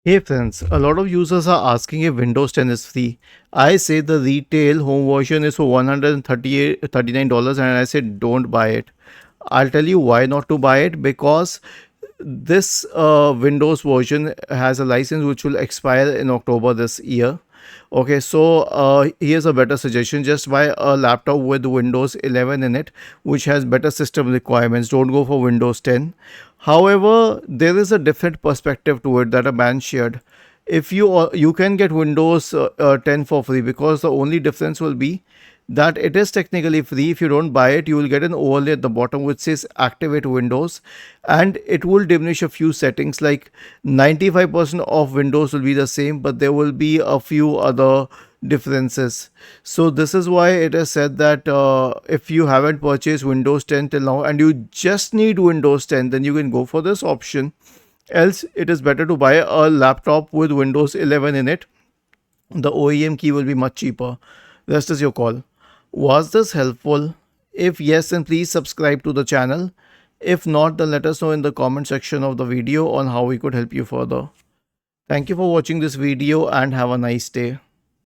Hey friends, a lot of users are asking if Windows 10 is free. I say the retail home version is for $138 and I say don't buy it. I'll tell you why not to buy it, because this Windows version has a license which will expire in October this year. Okay, so here's a better suggestion: just buy a laptop with Windows 11 in it, which has better system requirements. Don't go for Windows 10. However, there is a different perspective to it that a man shared. If you can get Windows 10 for free, because the only difference will be that it is technically free. If you don't buy it, you will get an overlay at the bottom which says activate Windows, and it will diminish a few settings. Like 95% of Windows will be the same, but there will be a few other differences. So this is why it is said that if you haven't purchased Windows 10 till now and you just need Windows 10, then you can go for this option. Else it is better to buy a laptop with Windows 11 in it. The OEM key will be much cheaper. Rest is your call. Was this helpful? If yes, then please subscribe to the channel. If not, then let us know in the comment section of the video on how we could help you further. Thank you for watching this video and have a nice day.